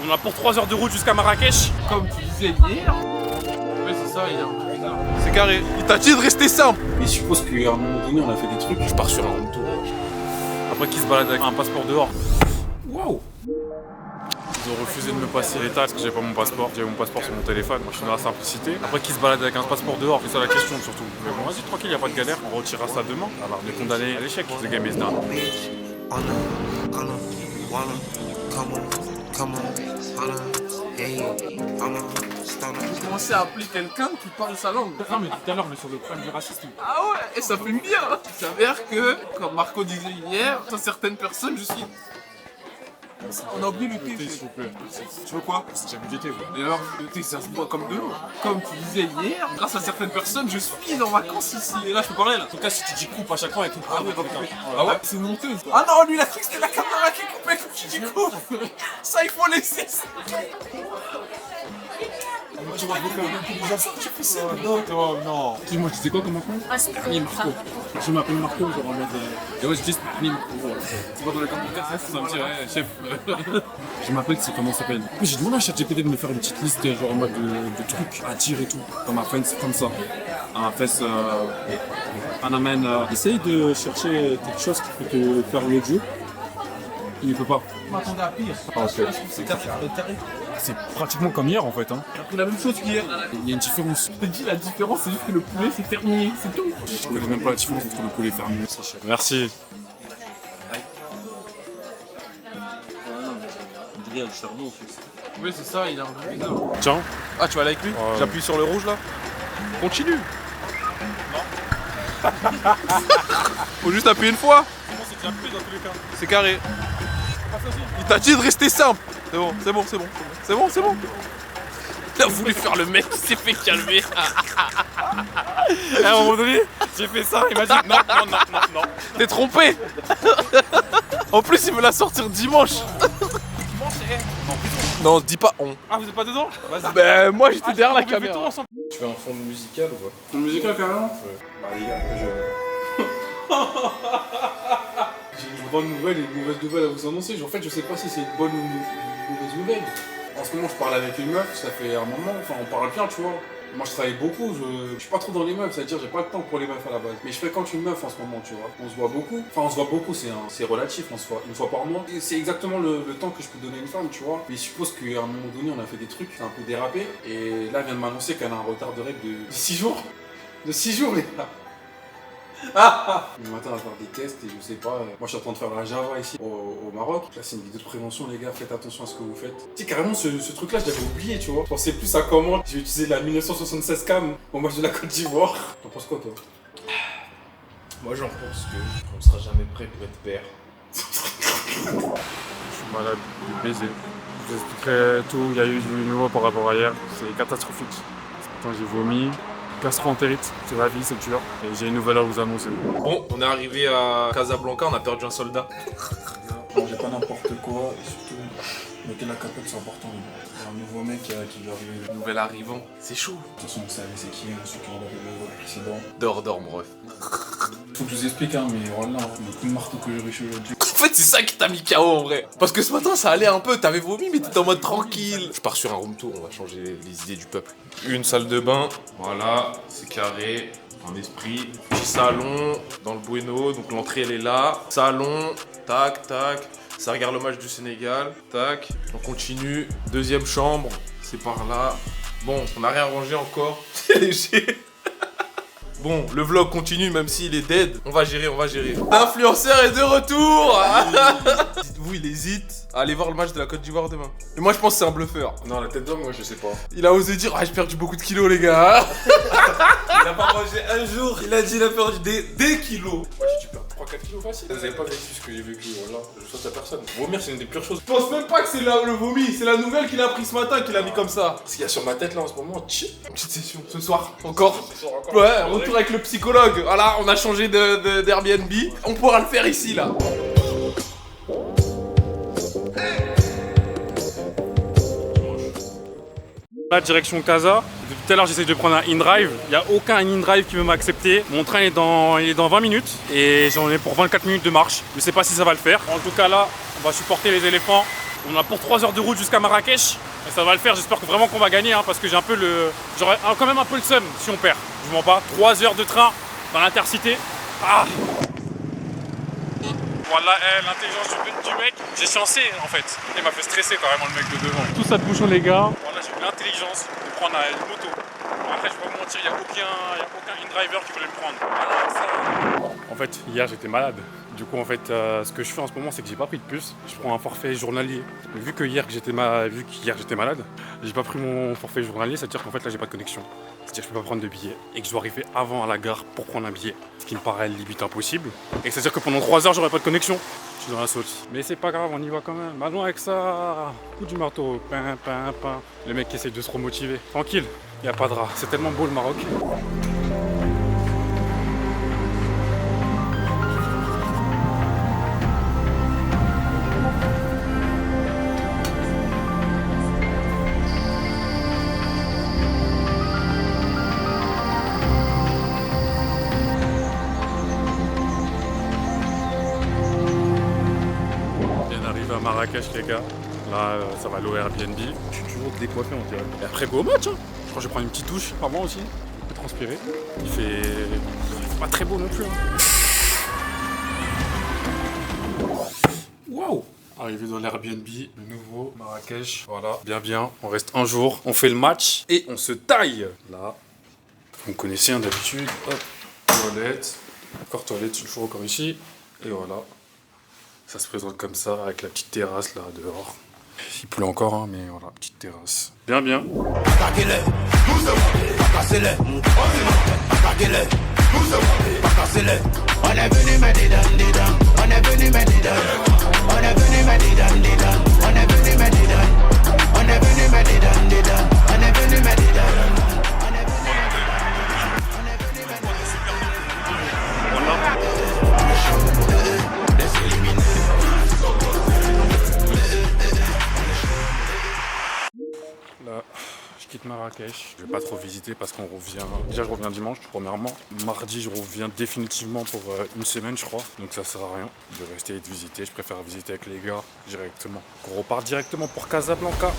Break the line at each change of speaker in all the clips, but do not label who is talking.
On a pour 3 heures de route jusqu'à Marrakech.
Comme tu disais hier. Ouais, c'est ça, il est un peu bizarre.
C'est carré. Il t'a dit de rester simple.
Mais je suppose qu'à un moment donné, on a fait des trucs. Je pars sur un room tour.
Après qu'il se balade avec un passeport dehors.
Waouh.
Ils ont refusé de me passer l'état parce que j'avais pas mon passeport. J'avais mon passeport sur mon téléphone. Moi je suis dans la simplicité. Après qu'ils se balade avec un passeport dehors, c'est ça la question surtout. Mais bon, vas-y, tranquille, y a pas de galère. On retirera ça demain. Alors on est condamné à l'échec. The game is done.
Vous commencez à appeler quelqu'un qui parle sa langue.
Non mais tout à l'heure on est sur le problème du racisme.
Ah ouais, et ça fait bien. Il s'avère que, comme Marco disait hier, dans certaines personnes, je suis... On a oublié le thé,
S'il vous plaît.
Tu veux quoi?
J'ai budgété quoi.
Et alors, le thé, ça se boit comme de l'eau. Comme tu disais hier, grâce à certaines personnes, je suis en vacances ici. Et là, je peux parler là.
En tout cas si tu dis coupe à chaque fois avec une
Ah ouais,
Ah ouais.
c'est une honteuse. Ah non, lui, il a cru que c'était la caméra qui coupait quand tu dis coupe. Ça, il faut laisser ça.
Non.
Excuse-moi, tu sais quoi comme Marco? Marco. Je m'appelle Marco, genre en mode. Et ouais, je dis Marco.
C'est pas dans le commentaire, ça me dirait, chef.
Je m'appelle, c'est comment ça s'appelle? J'ai demandé à ChatGPT de me faire une petite liste, genre en mode de trucs à dire et tout. Dans ma face, comme ça. Dans ma face, on amène. Essaye de chercher quelque chose qui peut te faire l'audio. Il ne peut pas.
Je m'attendais à pire.
Ah, ok.
C'est carré.
C'est pratiquement comme hier en fait. Hein.
J'ai appris la même chose qu'hier.
Il y a une différence.
Je te dis, la différence, c'est juste que le poulet, c'est fermier, c'est tout.
Je connais même pas la différence entre le poulet fermier. C'est cher.
Merci.
Oui, c'est ça, il est un peu bizarre.
Tiens.
Ah, tu vas aller avec lui?
Ouais.
J'appuie sur le rouge là. Continue. Faut juste appuyer une fois.
C'est déjà pris dans tous les cas.
C'est carré. Il t'a dit de rester simple. C'est bon, c'est bon, c'est bon. C'est bon, c'est bon.
Il a voulu faire le mec, il s'est fait calmer.
Et à un moment donné, j'ai fait ça, il m'a dit non.
T'es trompé. En plus, il veut la sortir dimanche. Non, dis pas on.
Ah, vous êtes pas dedans? Vas-y.
Ben, moi j'étais derrière la
On fait tout
caméra.
ensemble.
Tu fais un fond musical ou pas?
Ton musical carrément?
Bah les gars, j'ai une bonne nouvelle et une mauvaise nouvelle à vous annoncer. En fait, je sais pas si c'est une bonne ou une mauvaise nouvelle. En ce moment, je parle avec une meuf, ça fait un moment, enfin on parle bien, tu vois. Moi je travaille beaucoup, je suis pas trop dans les meufs, c'est-à-dire j'ai pas le temps pour les meufs à la base. Mais je fréquente une meuf en ce moment, tu vois. On se voit beaucoup. Enfin on se voit beaucoup, c'est relatif, on se voit une fois par mois. Et c'est exactement le temps que je peux donner à une femme, tu vois. Mais je suppose qu'à un moment donné on a fait des trucs, c'est un peu dérapé. Et là elle vient de m'annoncer qu'elle a un retard de règle de 6 jours. De 6 jours les gars. Le matin, on va faire des tests et je sais pas. Moi, je suis en train de faire la Java ici au Maroc. Là, c'est une vidéo de prévention, les gars. Faites attention à ce que vous faites. Tu sais, carrément, ce truc-là, je l'avais oublié, tu vois. Je pensais plus à comment j'ai utilisé la 1976 cam au match de la Côte d'Ivoire. T'en penses quoi, toi?
Moi j'en pense qu'on sera jamais prêt pour être père.
Je suis malade, du baiser. Je vous expliquerai tout, il y a eu du nouveau par rapport à hier. C'est catastrophique. Quand j'ai vomi, gastro-entérite, c'est la vie, c'est dur. Et j'ai une nouvelle à vous annoncer.
Bon, on est arrivé à Casablanca, on a perdu un soldat.
Mangez pas n'importe quoi et surtout, mettez la capote, c'est important. Il y a un nouveau mec qui va arriver.
Nouvel arrivant, c'est chaud.
De toute façon, vous savez c'est qui, ceux qui ont le précédent.
Dors, mon ref.
Faut que je vous explique, hein, mais voilà, le coup de marteau que j'ai reçu aujourd'hui.
En fait, c'est ça qui t'a mis KO en vrai. Parce que ce matin, ça allait un peu, t'avais vomi, mais t'étais en mode tranquille. Je pars sur un room tour, on va changer les idées du peuple. Une salle de bain, voilà, c'est carré, un esprit. Petit salon, dans le Bueno, donc l'entrée elle est là. Salon, tac, tac. Ça regarde le match du Sénégal, tac. On continue, deuxième chambre, c'est par là. Bon, on n'a rien rangé encore, c'est léger. Bon, le vlog continue même s'il est dead. On va gérer, on va gérer. L'influenceur est de retour. Dites-vous, il hésite à aller voir le match de la Côte d'Ivoire demain. Et moi, je pense que c'est un bluffeur.
Non, la tête d'homme, moi je sais pas.
Il a osé dire, ah, j'ai perdu beaucoup de kilos, les gars.
Il a pas mangé un jour, il a dit il a perdu des kilos.
Moi j'ai dû perdre 3-4 kilos facile. Vous avez pas vécu ce que j'ai vécu, voilà. Je souhaite à personne. Vomir, c'est une des pires choses.
Je pense même pas que c'est le vomi, c'est la nouvelle qu'il a pris ce matin qu'il a mis comme ça.
Ce qu'il y a sur ma tête là en ce moment, tchit.
Petite session, ce soir, encore. Ouais, retour avec le psychologue. Voilà, on a changé d'Airbnb. On pourra le faire ici, là.
Là, direction Casa. Depuis tout à l'heure, j'essaie de prendre un in-drive. Il n'y a aucun in-drive qui veut m'accepter. Mon train est dans 20 minutes et j'en ai pour 24 minutes de marche. Je ne sais pas si ça va le faire. En tout cas, là, on va supporter les éléphants On a pour 3 heures de route jusqu'à Marrakech. Et ça va le faire, j'espère que vraiment qu'on va gagner, hein, parce que j'ai un peu le... J'aurais quand même un peu le seum si on perd. Je vous mens pas. 3 heures de train dans l'intercité. Ah. Voilà, l'intelligence du mec. J'ai chancé en fait. Il m'a fait stresser carrément le mec de devant. Tout ça de bouchon les gars. Voilà, j'ai eu l'intelligence de prendre une moto. Bon, après, je vais pas vous mentir, il n'y a aucun in-driver qui voulait le prendre. Voilà, ça. En fait, hier j'étais malade. Du coup, en fait, ce que je fais en ce moment, c'est que j'ai pas pris de puce. Je prends un forfait journalier. Vu que hier j'étais malade, j'ai pas pris mon forfait journalier, c'est-à-dire qu'en fait là j'ai pas de connexion. C'est-à-dire que je peux pas prendre de billet et que je dois arriver avant à la gare pour prendre un billet. Ce qui me paraît limite impossible. Et c'est-à-dire que pendant 3 heures j'aurai pas de connexion. Je suis dans la sauce. Mais c'est pas grave, on y va quand même. Allons avec ça. Coup du marteau. Pin, pin, pin. Les mecs qui essayent de se remotiver. Tranquille, y a pas de rat. C'est tellement beau le Maroc. À Marrakech les gars, là ça va aller au Airbnb. Je suis toujours décoiffé on dirait. Et après go au match hein. Je crois que je vais prendre une petite douche avant aussi. Un peu transpirer. Il fait pas très beau non plus. Hein. Waouh. Arrivé dans l'Airbnb, le nouveau Marrakech. Voilà, bien. On reste un jour, on fait le match et on se taille. Là, vous me connaissez hein, d'habitude. Hop, toilette. Encore toilette, toujours encore ici. Et voilà. Ça se présente comme ça, avec la petite terrasse là dehors. Il pleut encore, hein, mais voilà, petite terrasse. Bien.
On est venu mettre des dents, on est venu mettre des dents, on est venu mettre des dents, on est venu mettre des dents, on est venu mettre des dents, on est venu mettre des dents.
Là, je quitte Marrakech. Je vais pas trop visiter parce qu'on revient. Déjà, je reviens dimanche, premièrement. Mardi, je reviens définitivement pour une semaine, je crois. Donc, ça sert à rien de rester et de visiter. Je préfère visiter avec les gars directement. On repart directement pour Casablanca.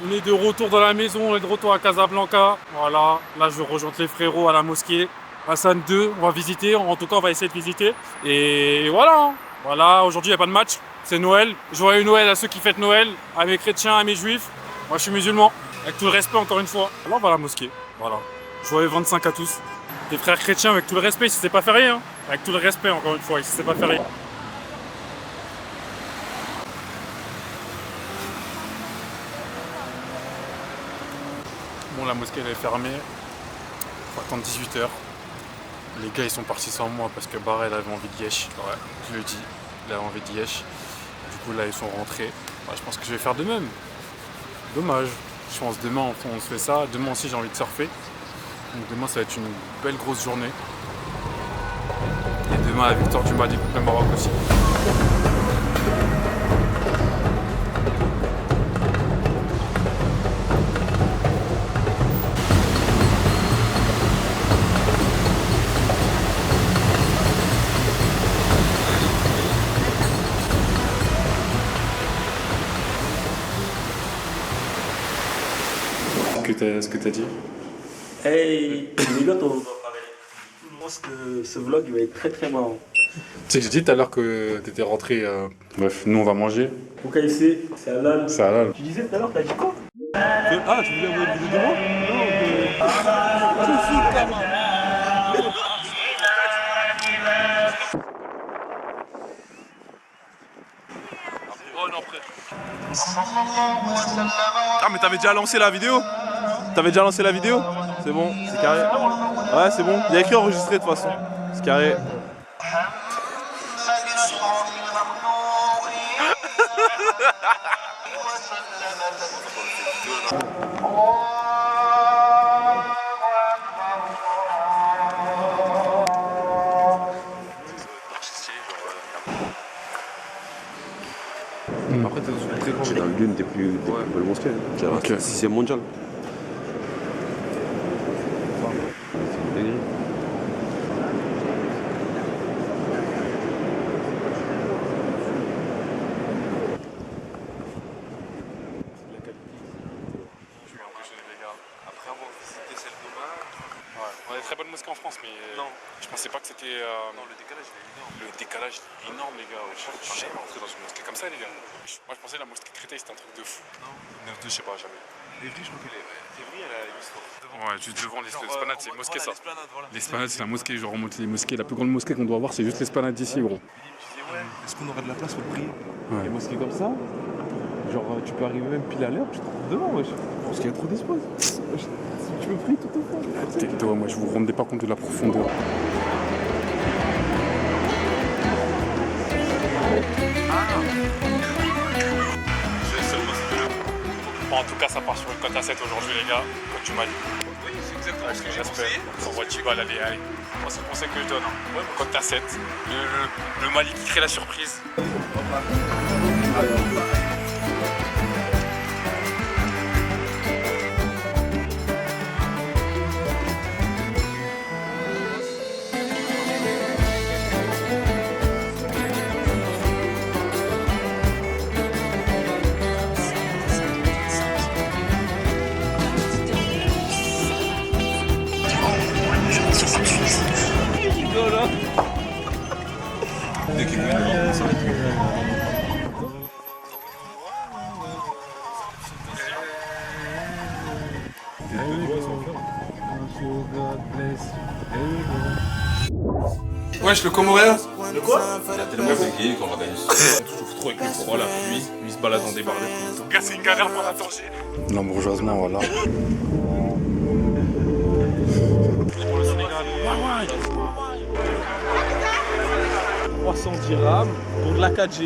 On est de retour dans la maison, on est de retour à Casablanca. Voilà, là je rejoins les frérots à la mosquée. Hassan 2, on va visiter, en tout cas on va essayer de visiter. Et voilà, voilà, aujourd'hui il n'y a pas de match, c'est Noël. Joyeux Noël à ceux qui fêtent Noël, à mes chrétiens, à mes juifs. Moi je suis musulman, avec tout le respect encore une fois. Là on va à la mosquée, voilà. Joyeux 25 à tous. Des frères chrétiens avec tout le respect, si c'est pas férié, hein. Avec tout le respect encore une fois, si c'est pas férié. Bon, la mosquée elle est fermée, faut attendre 18h. Les gars ils sont partis sans moi parce que Barra elle avait envie de yesh. Ouais, je le dis, il avait envie de yesh. Du coup là ils sont rentrés. Ouais, je pense que je vais faire de même. Dommage. Je pense demain on se fait ça. Demain aussi j'ai envie de surfer. Donc demain ça va être une belle grosse journée. Et demain la victoire du Mali contre le Maroc aussi. Ce que t'as dit.
Hey, les gars, on va parler. Je pense que ce vlog il va être très très marrant.
Tu sais que j'ai dit tout à l'heure que t'étais rentré. Bref, nous on va manger.
Au KFC, c'est halal.
C'est halal.
Tu disais tout à l'heure, t'as dit quoi?
Ah, tu voulais avoir une vidéo de moi?
Oh non, frère.
Ah, mais t'avais déjà lancé la vidéo? T'avais déjà lancé la vidéo? C'est bon, c'est carré. Ouais, c'est bon. Il y a écrit enregistré de toute façon. C'est carré.
Après, t'es dans une très grande
C'est dans l'une des plus belles mosquées. C'est la 6e mondiale. C'est une dinguerie.
Je suis impressionné, les gars. Après avoir visité celle d'Oman. Ouais, on a des très bonnes mosquées en France, mais je pensais pas que c'était. Non, le décalage il est énorme. Le décalage il est énorme, les gars. Je suis jamais rentré dans une mosquée comme ça, les gars. Moi, je pensais que la mosquée de Créteil c'était un truc de fou. Non, je sais pas, jamais.
Évry, je crois qu'elle est. Évry, elle a juste devant.
Ouais, juste devant l'esplanade, c'est une mosquée ça. L'esplanade, c'est la mosquée, genre remonter les mosquées. La plus grande mosquée qu'on doit avoir, c'est juste l'esplanade d'ici, gros.
Est-ce qu'on aura de la place pour prier? Les mosquées comme ça, genre tu peux arriver même pile à l'heure, tu te trouves devant, wesh. Parce qu'il y a trop d'espace. Tu peux prier tout au fond.
Tais-toi, moi je vous rendais pas compte de la profondeur. Bon, en tout cas, ça part sur une cote à 7 aujourd'hui, les gars, comme tu m'as dit.
Oui, c'est exactement ce que j'ai
J'espère.
pensé.
On voit Tigo, allez. Moi, c'est le conseil que je donne. Hein. Cote à 7. Le Mali qui crée la surprise.
Wesh, le Comoréen.
Le quoi? Il a tellement végué qu'on organise. On souffre trop avec le froid, la pluie. Lui, il se balade dans des bars tout le temps.
C'est une galère pour la danger.
L'embourgeoisement, voilà.
Pour le Sénégal.
310 dirhams pour de la 4G.